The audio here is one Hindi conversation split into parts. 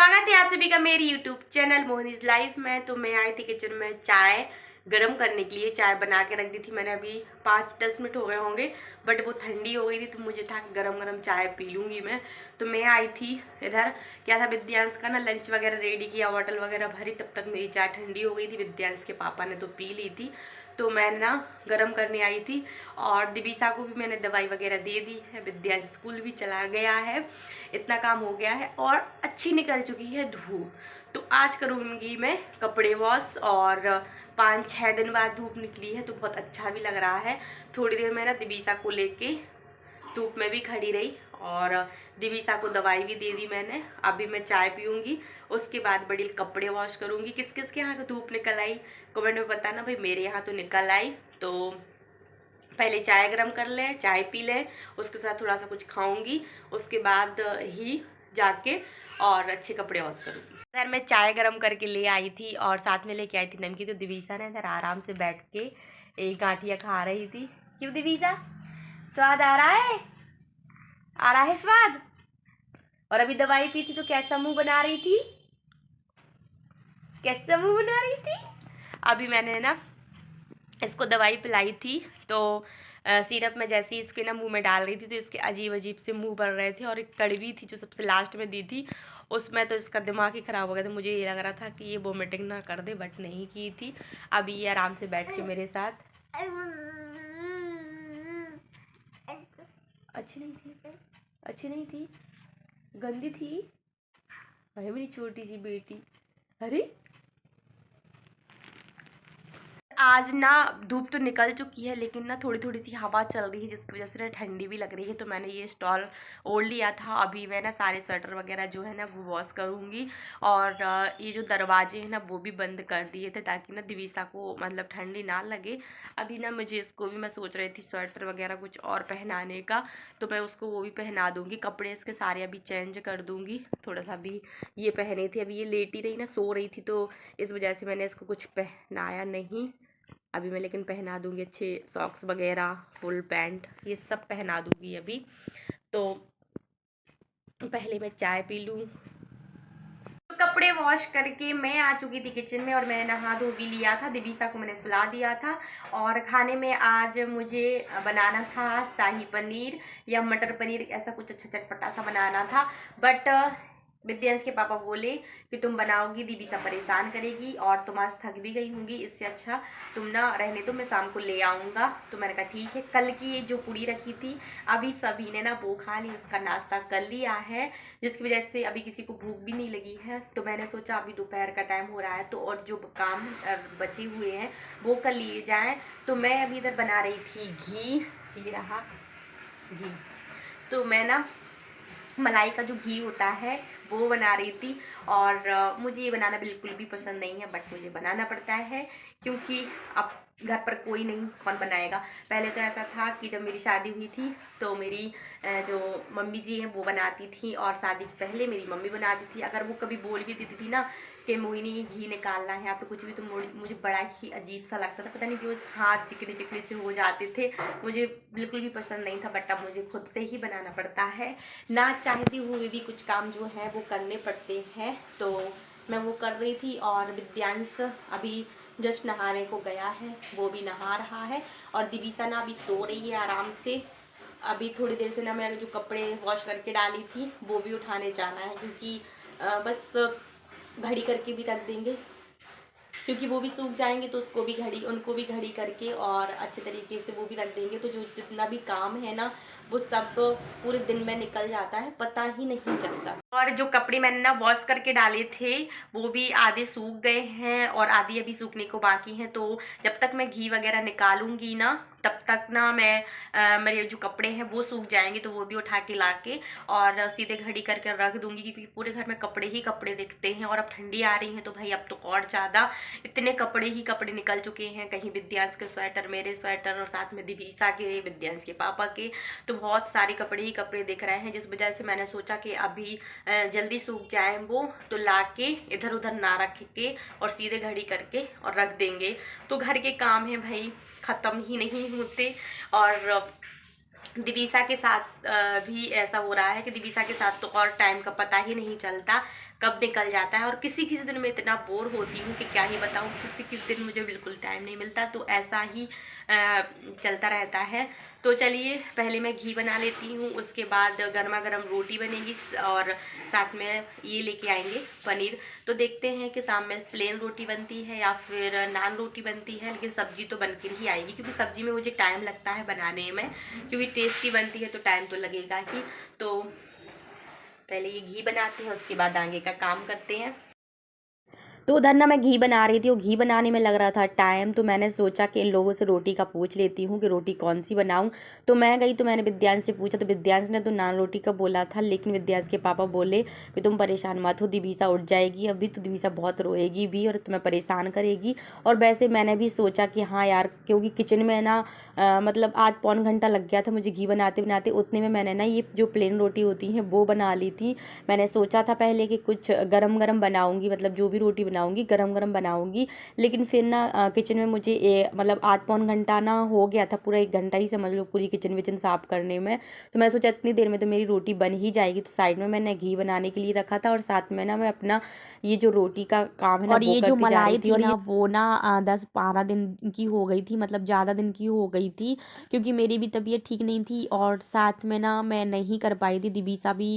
स्वागत है आप सभी का मेरी यूट्यूब चैनल मोहनीज लाइफ में। तो मैं आई थी किचन में चाय गरम करने के लिए। चाय बना के रख दी थी मैंने, अभी 5-10 मिनट हो गए होंगे, बट वो ठंडी हो गई थी तो मुझे था कि गरम गरम चाय पी लूँगी मैं। तो मैं आई थी इधर, क्या था, विद्यांश का ना लंच वगैरह रेडी किया, बॉटल वगैरह भरी, तब तक मेरी चाय ठंडी हो गई थी। विद्यांश के पापा ने तो पी ली थी, तो मैं ना गरम करने आई थी। और दिविसा को भी मैंने दवाई वगैरह दे दी है, विद्यांश स्कूल भी चला गया है, इतना काम हो गया है और अच्छी निकल चुकी है धूप। तो आज करूँगी मैं कपड़े वॉश, और 5-6 दिन बाद धूप निकली है तो बहुत अच्छा भी लग रहा है। थोड़ी देर मैं ना दिविसा को लेके धूप में भी खड़ी रही और दिविसा को दवाई भी दे दी मैंने। अभी मैं चाय पीऊँगी, उसके बाद बड़ी कपड़े वॉश करूँगी। किस किस के यहाँ का धूप निकल आई कमेंट में बताना भाई, मेरे यहाँ तो निकल आई। तो पहले चाय गरम कर लें, चाय पी लें, उसके साथ थोड़ा सा कुछ खाऊंगी, उसके बाद ही जाके और अच्छे कपड़े वॉश करूँगी। इधर मैं चाय गरम करके ले आई थी और साथ में लेके आई थी नमकीन। तो दिविसा ने इधर आराम से बैठ के एक गांठिया खा रही थी। क्यों दिविसा, स्वाद आ रहा है? आ रहा है स्वाद? और अभी दवाई पी थी तो कैसा मुंह बना रही थी? कैसा मुंह बना रही थी? अभी मैंने ना इसको दवाई पिलाई थी तो सिरप में जैसे ही इसके ना मुंह में डाल रही थी तो इसके अजीब अजीब से मुंह भर रहे थे। और एक कड़वी थी जो सबसे लास्ट में दी थी, उसमें तो इसका दिमाग ही ख़राब हो गया था। मुझे ये लग रहा था कि ये वोमिटिंग ना कर दे, बट नहीं की थी। अभी ये आराम से बैठ के मेरे साथ। अच्छी नहीं थी, अच्छी नहीं थी, गंदी थी। अरे मेरी छोटी सी बेटी, अरे आज ना धूप तो निकल चुकी है लेकिन ना थोड़ी थोड़ी सी हवा चल रही है, जिसकी वजह से ना ठंडी भी लग रही है। तो मैंने ये स्टॉल ओढ़ लिया था। अभी मैं ना सारे स्वेटर वगैरह जो है ना वो वॉश करूँगी। और ये जो दरवाजे हैं ना वो भी बंद कर दिए थे ताकि ना दिविसा को मतलब ठंडी ना लगे। अभी ना मुझे इसको भी, मैं सोच रही थी स्वेटर वगैरह कुछ और पहनाने का, तो मैं उसको वो भी पहना दूँगी। कपड़े इसके सारे अभी चेंज कर दूँगी। थोड़ा सा भी ये पहने थे, अभी ये लेटी रही ना, सो रही थी, तो इस वजह से मैंने इसको कुछ पहनाया नहीं। अभी मैं लेकिन पहना दूंगी अच्छे सॉक्स वगैरह, फुल पैंट, ये सब पहना दूंगी अभी। तो पहले मैं चाय पी लूँ। तो कपड़े वॉश करके मैं आ चुकी थी किचन में और मैंने नहा धो भी लिया था। दिविसा को मैंने सुला दिया था। और खाने में आज मुझे बनाना था शाही पनीर या मटर पनीर, ऐसा कुछ अच्छा चटपटा सा बनाना था। बट विद्यांश के पापा बोले कि तुम बनाओगी, दिविसा परेशान करेगी और तुम आज थक भी गई होंगी, इससे अच्छा तुम ना रहने दो, मैं शाम को ले आऊँगा। तो मैंने कहा ठीक है। कल की ये जो पूड़ी रखी थी अभी सभी ने ना वो खा ली, उसका नाश्ता कर लिया है, जिसकी वजह से अभी किसी को भूख भी नहीं लगी है। तो मैंने सोचा अभी दोपहर का टाइम हो रहा है तो और जो काम बचे हुए हैं वो कर लिए जाएँ। तो मैं अभी इधर बना रही थी घी, ये रहा घी। तो मैं ना मलाई का जो घी होता है वो बना रही थी। और मुझे ये बनाना बिल्कुल भी पसंद नहीं है, बट मुझे बनाना पड़ता है क्योंकि अब घर पर कोई नहीं, कौन बनाएगा। पहले तो ऐसा था कि जब मेरी शादी हुई थी तो मेरी जो मम्मी जी हैं वो बनाती थी, और शादी से पहले मेरी मम्मी बनाती थी। अगर वो कभी बोल भी देती थी ना कि मोहिनी ये घी निकालना है या फिर कुछ भी, तो मुझे बड़ा ही अजीब सा लगता था। पता नहीं क्यों हाथ चिकने चिकने से हो जाते थे, मुझे बिल्कुल भी पसंद नहीं था। बट अब मुझे खुद से ही बनाना पड़ता है, ना चाहती हुए भी कुछ काम जो है वो करने पड़ते हैं। तो मैं वो कर रही थी। और विद्यांश अभी जस्ट नहाने को गया है, वो भी नहा रहा है। और दिविसा ना अभी सो रही है आराम से। अभी थोड़ी देर से ना मैंने जो कपड़े वॉश करके डाली थी वो भी उठाने जाना है, क्योंकि बस घड़ी करके भी रख देंगे, क्योंकि वो भी सूख जाएंगे तो उसको भी घड़ी, उनको भी घड़ी करके और अच्छे तरीके से वो भी रख देंगे। तो जो जितना भी काम है ना वो सब पूरे दिन में निकल जाता है, पता ही नहीं चलता। और जो कपड़े मैंने ना वॉश करके डाले थे वो भी आधे सूख गए हैं और आधे अभी सूखने को बाकी हैं। तो जब तक मैं घी वगैरह निकालूंगी ना तब तक ना मैं मेरे जो कपड़े हैं वो सूख जाएंगे, तो वो भी उठा के ला के और सीधे घड़ी करके रख दूंगी, क्योंकि पूरे घर में कपड़े ही कपड़े दिखते हैं। और अब ठंडी आ रही है तो भाई अब तो और ज़्यादा इतने कपड़े ही कपड़े निकल चुके हैं। कहीं विद्यांश के स्वेटर, मेरे स्वेटर, और साथ में दिविसा के, विद्यांश के पापा के, तो बहुत सारे कपड़े ही कपड़े दिख रहे हैं। जिस वजह से मैंने सोचा कि अभी जल्दी सूख जाए वो, तो ला के इधर उधर ना रख के और सीधे घड़ी करके और रख देंगे। तो घर के काम है भाई ख़त्म ही नहीं होते। और दिविसा के साथ भी ऐसा हो रहा है कि दिविसा के साथ तो और टाइम का पता ही नहीं चलता। कब निकल जाता है। और किसी किसी दिन मैं इतना बोर होती हूँ कि क्या ही बताऊँ, किसी किसी दिन मुझे बिल्कुल टाइम नहीं मिलता, तो ऐसा ही चलता रहता है। तो चलिए पहले मैं घी बना लेती हूँ, उसके बाद गर्मा गर्म रोटी बनेगी और साथ में ये लेके आएंगे पनीर। तो देखते हैं कि शाम में प्लेन रोटी बनती है या फिर नान रोटी बनती है, लेकिन सब्जी तो बनकर ही आएगी, क्योंकि सब्जी में मुझे टाइम लगता है बनाने में, क्योंकि टेस्टी बनती है तो टाइम तो लगेगा ही। तो पहले ये घी बनाते हैं, उसके बाद आगे का काम करते हैं। तो उधर ना मैं घी बना रही थी, वो घी बनाने में लग रहा था टाइम, तो मैंने सोचा कि इन लोगों से रोटी का पूछ लेती हूँ कि रोटी कौन सी बनाऊँ। तो मैं गई तो मैंने विद्यांश से पूछा, तो विद्यांश ने तो नान रोटी का बोला था, लेकिन विद्यांश के पापा बोले कि तुम परेशान मत हो, दिवीसा उठ जाएगी अभी, तो दिवीसा बहुत रोएगी भी और तुम्हें परेशान करेगी। और वैसे मैंने भी सोचा कि हाँ यार, क्योंकि किचन में ना मतलब आज पौन घंटा लग गया था मुझे घी बनाते बनाते, उतने में मैंने ना ये जो प्लेन रोटी होती हैं वो बना ली थी। मैंने सोचा था पहले कि कुछ गरम गरम बनाऊंगी, मतलब जो भी रोटी बनाऊंगी गरम गरम बनाऊंगी, लेकिन फिर ना किचन में मुझे मतलब आध पौन घंटा ना हो गया था, पूरा 1 घंटा ही समझ लो पूरी किचन विचन साफ करने में। तो मैं सोचा इतनी देर में तो मेरी रोटी बन ही जाएगी, तो साइड में मैंने घी बनाने के लिए रखा था और साथ में ना मैं अपना ये जो रोटी का काम है ना और वो ये जो करती जा रही मलाई थी। थी और ना ये वो ना 10-12 दिन की हो गई थी, मतलब ज़्यादा दिन की हो गई थी, क्योंकि मेरी भी तबीयत ठीक नहीं थी और साथ में ना मैं नहीं कर पाई थी। दिवीसा भी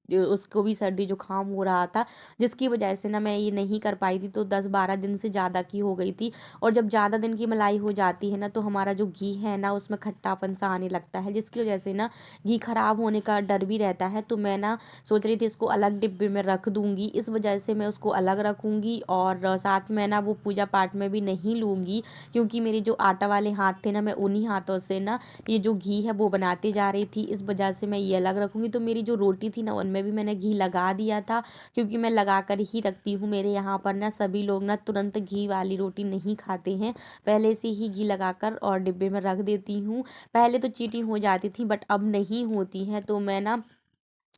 उसको भी सर्दी जुकाम हो रहा था, जिसकी वजह से ना मैं ये नहीं कर पाई थी, तो 10-12 दिन से ज़्यादा की हो गई थी। और जब ज़्यादा दिन की मलाई हो जाती है ना तो हमारा जो घी है ना उसमें खट्टापन सा आने लगता है, जिसकी वजह से ना घी खराब होने का डर भी रहता है। तो मैं ना सोच रही थी इसको अलग डिब्बे में रख दूंगी, इस वजह से मैं उसको अलग रखूंगी। और साथ में ना वो पूजा पाठ में भी नहीं लूंगी, क्योंकि मेरे जो आटा वाले हाथ थे ना, मैं उन्हीं हाथों से ना ये जो घी है वो बनाते जा रही थी, इस वजह से मैं ये अलग रखूंगी। तो मेरी जो रोटी थी ना उनमें भी मैंने घी लगा दिया था, क्योंकि मैं लगा कर ही रखती हूँ। मेरे यहाँ पर ना सभी लोग ना तुरंत घी वाली रोटी नहीं खाते हैं, पहले से ही घी लगाकर और डिब्बे में रख देती हूँ। पहले तो चीटी हो जाती थी बट अब नहीं होती हैं, तो मैं ना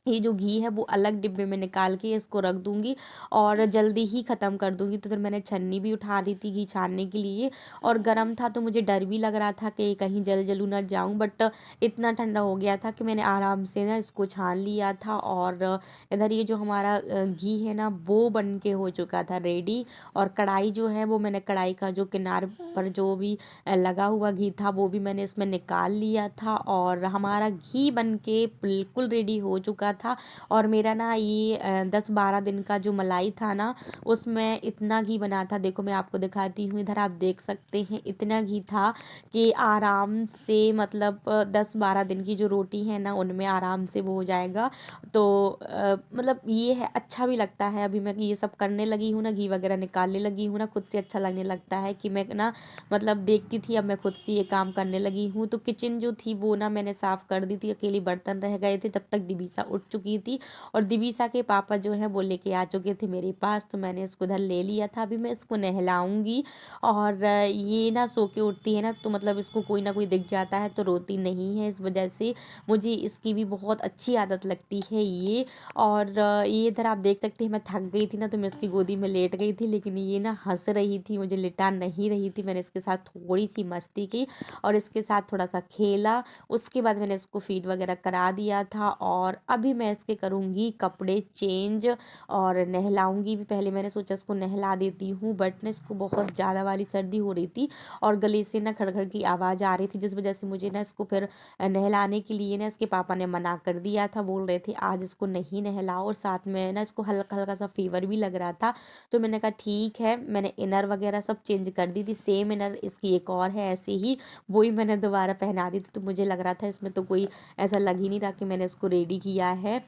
ये जो घी है वो अलग डिब्बे में निकाल के इसको रख दूंगी और जल्दी ही ख़त्म कर दूंगी। तो फिर मैंने छन्नी भी उठा रही थी घी छानने के लिए, और गर्म था तो मुझे डर भी लग रहा था कि कहीं जलू ना जाऊं, बट इतना ठंडा हो गया था कि मैंने आराम से ना इसको छान लिया था। और इधर ये जो हमारा घी है ना वो बन के हो चुका था रेडी। और कढ़ाई जो है वो मैंने कढ़ाई का जो किनार पर जो भी लगा हुआ घी था वो भी मैंने इसमें निकाल लिया था, और हमारा घी बन के बिल्कुल रेडी हो चुका था। और मेरा ना ये 10-12 दिन का जो मलाई था ना उसमें इतना घी बना था, देखो मैं आपको दिखाती हूँ, इधर आप देख सकते हैं इतना घी था कि आराम से मतलब 10-12 दिन की जो रोटी है ना उनमें आराम से वो हो जाएगा। तो मतलब ये है, अच्छा भी लगता है। अभी मैं ये सब करने लगी हूँ ना, घी वगैरह निकालने लगी हूँ ना, खुद से अच्छा लगने लगता है कि मैं ना मतलब देखती थी, अब मैं खुद से ये काम करने लगी हूँ। तो किचन जो थी वो ना मैंने साफ कर दी थी, अकेली बर्तन रह गए थे, तब तक दिवीसा उठ चुकी थी। और दिवीसा के पापा जो है वो लेके आ चुके थे मेरे पास, तो मैंने इसको उधर ले लिया था। अभी मैं इसको नहलाऊंगी। और ये ना सो के उठती है ना तो मतलब इसको कोई ना कोई दिख जाता है तो रोती नहीं है, इस वजह से मुझे इसकी भी बहुत अच्छी आदत लगती है ये। और ये इधर आप देख सकते हैं मैं थक गई थी ना तो मैं इसकी गोदी में लेट गई थी, लेकिन ये ना हंस रही थी, मुझे लिटा नहीं रही थी। मैंने इसके साथ थोड़ी सी मस्ती की और इसके साथ थोड़ा सा खेला, उसके बाद मैंने इसको फीड वगैरह करा दिया था। और अभी मैं इसके करूँगी कपड़े चेंज और नहलाऊंगी भी। पहले मैंने सोचा इसको नहला देती हूँ, बट ना इसको बहुत ज़्यादा वाली सर्दी हो रही थी और गले से ना खड़खड़ की आवाज़ आ रही थी, जिस वजह से मुझे ना इसको फिर नहलाने के लिए ना इसके पापा ने मना कर दिया था, बोल रहे थे आज इसको नहीं नहलाओ। और साथ में ना इसको हल्का हल्का सा फीवर भी लग रहा था, तो मैंने कहा ठीक है। मैंने इनर वगैरह सब चेंज कर दी थी, सेम इनर इसकी एक और है ऐसे ही, वही मैंने दोबारा पहना दी थी। तो मुझे लग रहा था इसमें तो कोई ऐसा लग ही नहीं रहा कि मैंने इसको रेडी किया है।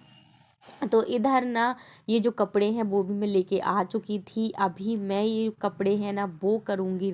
तो इधर ना ये जो कपड़े हैं वो भी मैं लेके आ चुकी थी। अभी मैं ये कपड़े हैं ना वो करूँगी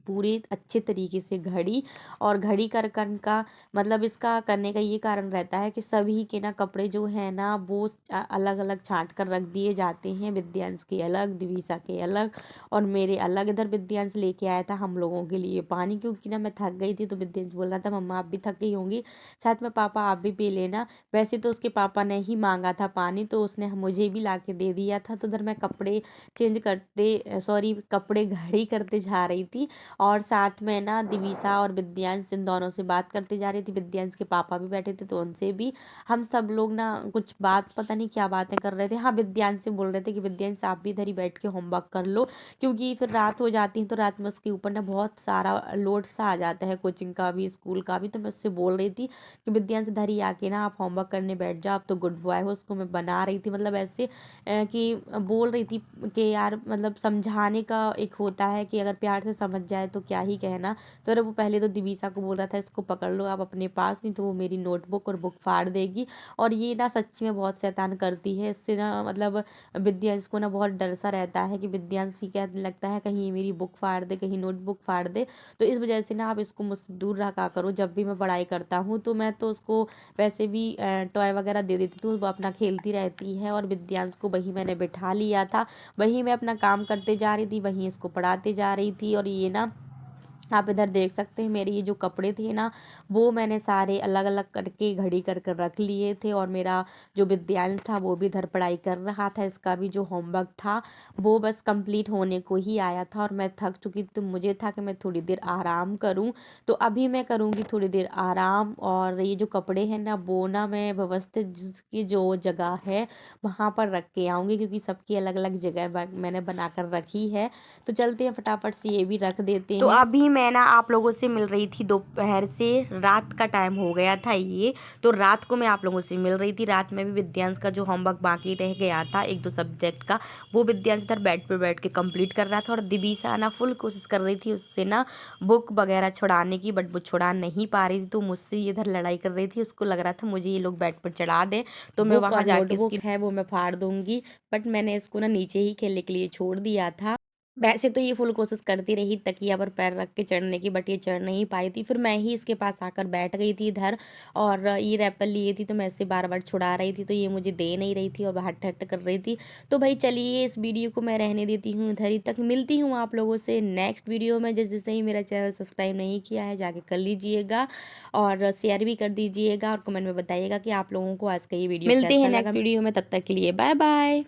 पूरे अच्छे तरीके से घड़ी। और घड़ी कर कर का मतलब इसका करने का ये कारण रहता है कि सभी के ना कपड़े जो है ना वो अलग अलग छांट कर रख दिए जाते हैं, विद्यांश के अलग, दिवीसा के अलग और मेरे अलग। इधर विद्यांश लेके आया था हम लोगों के लिए पानी, क्योंकि ना मैं थक गई थी, तो विद्यांश बोल रहा था मम्मा आप भी थक गई होंगी, साथ में पापा आप भी पी लेना। वैसे तो उसके पापा ने ही मांगा था पानी, तो उसने मुझे भी ला के दे दिया था। तो उधर मैं कपड़े चेंज करते सॉरी कपड़े घड़ी करते जा रही थी। और साथ में ना दिविसा और विद्यांश इन दोनों से बात करते जा रही थी। विद्यांश के पापा भी बैठे थे तो उनसे भी हम सब लोग ना कुछ बात, पता नहीं क्या बातें कर रहे थे। हाँ, विद्यांश से बोल रहे थे कि विद्यांश आप भी इधर ही बैठ के होमवर्क कर लो, क्योंकि फिर रात हो जाती है तो रात में उसके ऊपर ना बहुत सारा लोड सा आ जाता है, कोचिंग का भी स्कूल का भी। तो मैं उससे बोल रही थी कि विद्यांश इधर ही आके ना आप होमवर्क करने बैठ जाओ, आप तो गुड बॉय हो। उसको मैं बना रही थी, मतलब ऐसे कि बोल रही थी कि यार मतलब समझाने का एक होता है कि अगर प्यार से समझ जाए तो क्या ही कहना। तो अरे वो पहले तो दिविसा को बोल रहा था इसको पकड़ लो आप अपने पास, नहीं तो वो मेरी नोटबुक और बुक फाड़ देगी। और ये ना सच्ची में बहुत शैतान करती है। इससे ना मतलब विद्यांश को ना बहुत डर सा रहता है कि विद्यांश ही क्या लगता है कहीं ये मेरी बुक फाड़ दे, कहीं नोटबुक फाड़ दे। तो इस वजह से ना आप इसको मुझसे दूर रखा करो। जब भी मैं पढ़ाई करता हूँ तो मैं तो उसको वैसे भी टॉय वगैरह दे देती हूँ, वो अपना खेलती रहती है। और विद्यांश को वहीं मैंने बिठा लिया था, वहीं मैं अपना काम करते जा रही थी, वहीं इसको पढ़ाते जा रही थी। और ये ना आप इधर देख सकते हैं मेरे ये जो कपड़े थे ना, वो मैंने सारे अलग अलग करके घड़ी कर कर रख लिए थे। और मेरा जो विद्यांश था वो भी इधर पढ़ाई कर रहा था, इसका भी जो होमवर्क था वो बस कंप्लीट होने को ही आया था। और मैं थक चुकी थी तो मुझे था कि मैं थोड़ी देर आराम करूं। तो अभी मैं करूंगी थोड़ी देर आराम। और ये जो कपड़े हैं ना वो ना मैं व्यवस्थित जिसकी जो जगह है वहाँ पर रख के आऊँगी, क्योंकि सबकी अलग अलग जगह मैंने बना कर रखी है। तो चलते हैं फटाफट से ये भी रख देते तो हैं। अभी मैं ना आप लोगों से मिल रही थी दोपहर से, रात का टाइम हो गया था ये। तो रात को मैं आप लोगों से मिल रही थी। रात में भी विद्यांश का जो होमवर्क बाकी रह गया था एक दो सब्जेक्ट का, वो विद्यांश इधर बेड पे बैठ के कंप्लीट कर रहा था। और दिविसा ना फुल कोशिश कर रही थी उससे ना बुक वगैरह छुड़ाने की, बट वो छुड़ा नहीं पा रही थी। तो मुझसे इधर लड़ाई कर रही थी, उसको लग रहा था मुझे ये लोग बेड पर चढ़ा दें तो मैं बुक वहाँ और जाके नोटबुक इसकी है वो मैं फाड़ दूंगी, बट मैंने इसको ना नीचे ही खेलने के लिए छोड़ दिया था। वैसे तो ये फुल कोशिश करती रही तकिया पर पैर रख के चढ़ने की, बट ये चढ़ नहीं पाई थी। फिर मैं ही इसके पास आकर बैठ गई थी इधर, और ये रैपल लिए थी तो मैं इससे बार बार छुड़ा रही थी, तो ये मुझे दे नहीं रही थी और हट हट कर रही थी। तो भाई चलिए इस वीडियो को मैं रहने देती हूँ इधर ही तक। मिलती हूँ आप लोगों से नेक्स्ट वीडियो में। जिसने ही मेरा चैनल सब्सक्राइब नहीं किया है जाके कर लीजिएगा, और शेयर भी कर दीजिएगा, और कमेंट में बताइएगा कि आप लोगों को आज का ये वीडियो मिलते हैं कैसा लगा। नेक्स्ट वीडियो में, तब तक के लिए बाय बाय।